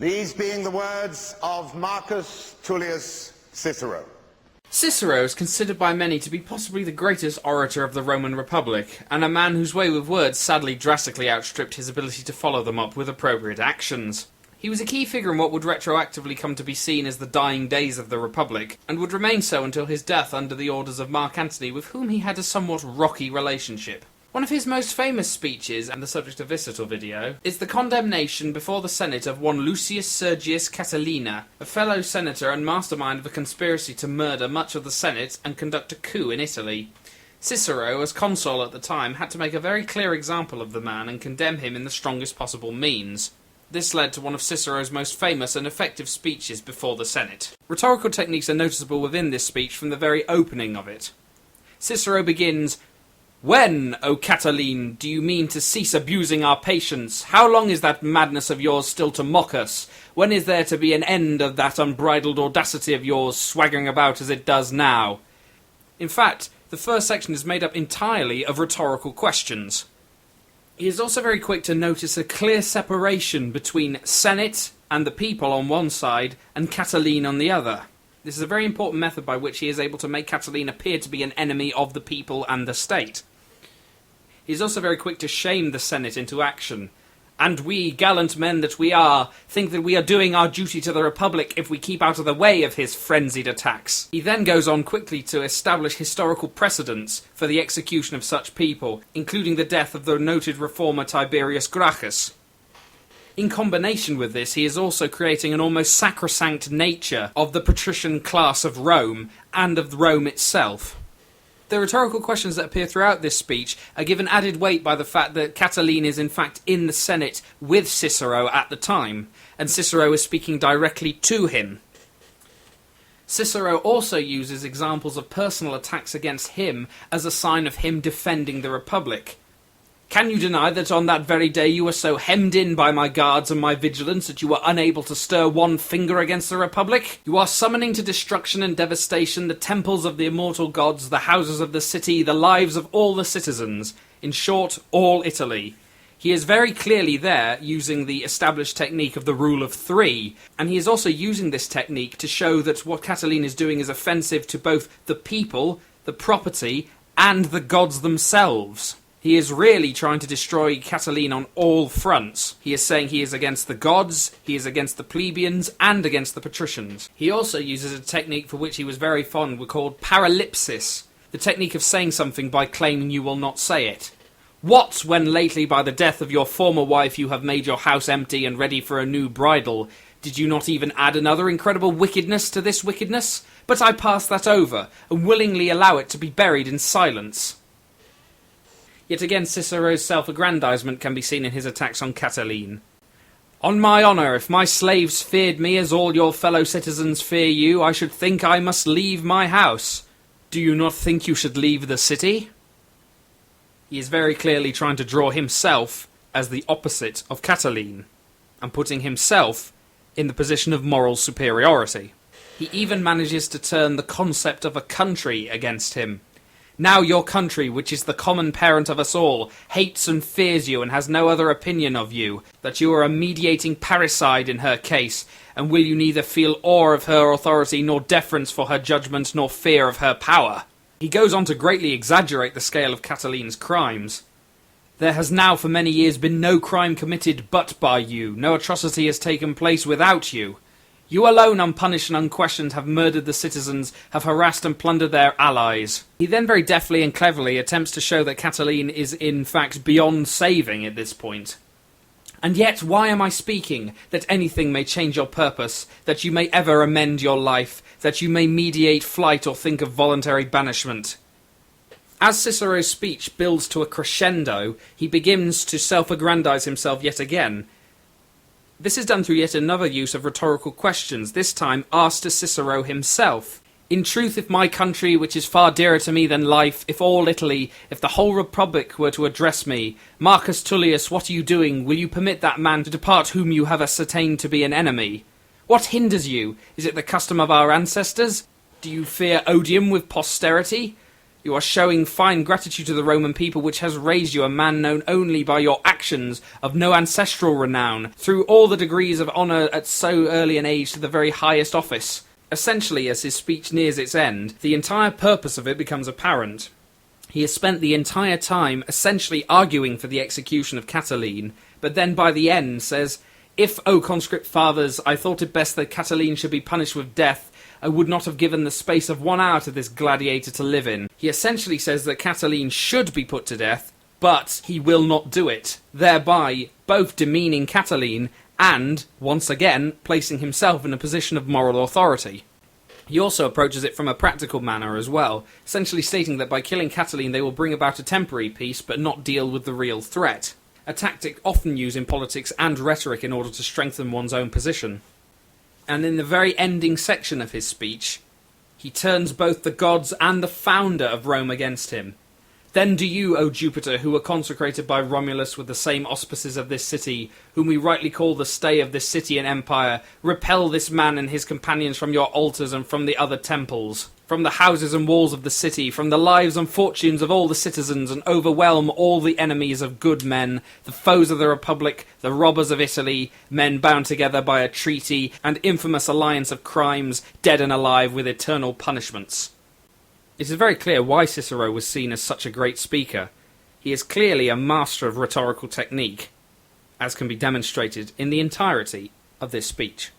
These being the words of Marcus Tullius Cicero. Cicero is considered by many to be possibly the greatest orator of the Roman Republic, and a man whose way with words sadly drastically outstripped his ability to follow them up with appropriate actions. He was a key figure in what would retroactively come to be seen as the dying days of the Republic, and would remain so until his death under the orders of Mark Antony, with whom he had a somewhat rocky relationship. One of his most famous speeches, and the subject of this little video, is the condemnation before the Senate of one Lucius Sergius Catiline, a fellow senator and mastermind of a conspiracy to murder much of the Senate and conduct a coup in Italy. Cicero, as consul at the time, had to make a very clear example of the man and condemn him in the strongest possible means. This led to one of Cicero's most famous and effective speeches before the Senate. Rhetorical techniques are noticeable within this speech from the very opening of it. Cicero begins, "When, O Catiline, do you mean to cease abusing our patience? How long is that madness of yours still to mock us? When is there to be an end of that unbridled audacity of yours swaggering about as it does now?" In fact, the first section is made up entirely of rhetorical questions. He is also very quick to notice a clear separation between Senate and the people on one side and Catiline on the other. This is a very important method by which he is able to make Catiline appear to be an enemy of the people and the state. He is also very quick to shame the Senate into action. "And we, gallant men that we are, think that we are doing our duty to the Republic if we keep out of the way of his frenzied attacks." He then goes on quickly to establish historical precedents for the execution of such people, including the death of the noted reformer Tiberius Gracchus. In combination with this, he is also creating an almost sacrosanct nature of the patrician class of Rome and of Rome itself. The rhetorical questions that appear throughout this speech are given added weight by the fact that Catiline is in fact in the Senate with Cicero at the time, and Cicero is speaking directly to him. Cicero also uses examples of personal attacks against him as a sign of him defending the Republic. "Can you deny that on that very day you were so hemmed in by my guards and my vigilance that you were unable to stir one finger against the Republic? You are summoning to destruction and devastation the temples of the immortal gods, the houses of the city, the lives of all the citizens, in short, all Italy." He is very clearly there using the established technique of the rule of three, and he is also using this technique to show that what Catiline is doing is offensive to both the people, the property, and the gods themselves. He is really trying to destroy Catiline on all fronts. He is saying he is against the gods, he is against the plebeians, and against the patricians. He also uses a technique for which he was very fond, called paralypsis, the technique of saying something by claiming you will not say it. "What, when lately by the death of your former wife you have made your house empty and ready for a new bridal, did you not even add another incredible wickedness to this wickedness? But I pass that over, and willingly allow it to be buried in silence." Yet again, Cicero's self-aggrandizement can be seen in his attacks on Catiline. "On my honour, if my slaves feared me as all your fellow citizens fear you, I should think I must leave my house. Do you not think you should leave the city?" He is very clearly trying to draw himself as the opposite of Catiline, and putting himself in the position of moral superiority. He even manages to turn the concept of a country against him. "Now your country, which is the common parent of us all, hates and fears you and has no other opinion of you, that you are a mediating parricide in her case, and will you neither feel awe of her authority, nor deference for her judgment, nor fear of her power." He goes on to greatly exaggerate the scale of Catiline's crimes. "There has now for many years been no crime committed but by you, no atrocity has taken place without you. You alone, unpunished and unquestioned, have murdered the citizens, have harassed and plundered their allies." He then very deftly and cleverly attempts to show that Catiline is in fact beyond saving at this point. "And yet, why am I speaking? That anything may change your purpose, that you may ever amend your life, that you may mediate flight or think of voluntary banishment." As Cicero's speech builds to a crescendo, he begins to self-aggrandize himself yet again. This is done through yet another use of rhetorical questions, this time asked to Cicero himself. "In truth, if my country, which is far dearer to me than life, if all Italy, if the whole Republic were to address me, 'Marcus Tullius, what are you doing? Will you permit that man to depart whom you have ascertained to be an enemy? What hinders you? Is it the custom of our ancestors? Do you fear odium with posterity? You are showing fine gratitude to the Roman people, which has raised you, a man known only by your actions, of no ancestral renown, through all the degrees of honour at so early an age to the very highest office. Essentially, as his speech nears its end, the entire purpose of it becomes apparent. He has spent the entire time essentially arguing for the execution of Catiline, but then by the end says, "If, O conscript fathers, I thought it best that Catiline should be punished with death, I would not have given the space of 1 hour to this gladiator to live in." He essentially says that Catiline should be put to death, but he will not do it, thereby both demeaning Catiline and, once again, placing himself in a position of moral authority. He also approaches it from a practical manner as well, essentially stating that by killing Catiline they will bring about a temporary peace but not deal with the real threat, a tactic often used in politics and rhetoric in order to strengthen one's own position. And in the very ending section of his speech, he turns both the gods and the founder of Rome against him. "Then do you, O Jupiter, who were consecrated by Romulus with the same auspices of this city, whom we rightly call the stay of this city and empire, repel this man and his companions from your altars and from the other temples, from the houses and walls of the city, from the lives and fortunes of all the citizens, and overwhelm all the enemies of good men, the foes of the Republic, the robbers of Italy, men bound together by a treaty, and infamous alliance of crimes, dead and alive, with eternal punishments." It is very clear why Cicero was seen as such a great speaker. He is clearly a master of rhetorical technique, as can be demonstrated in the entirety of this speech.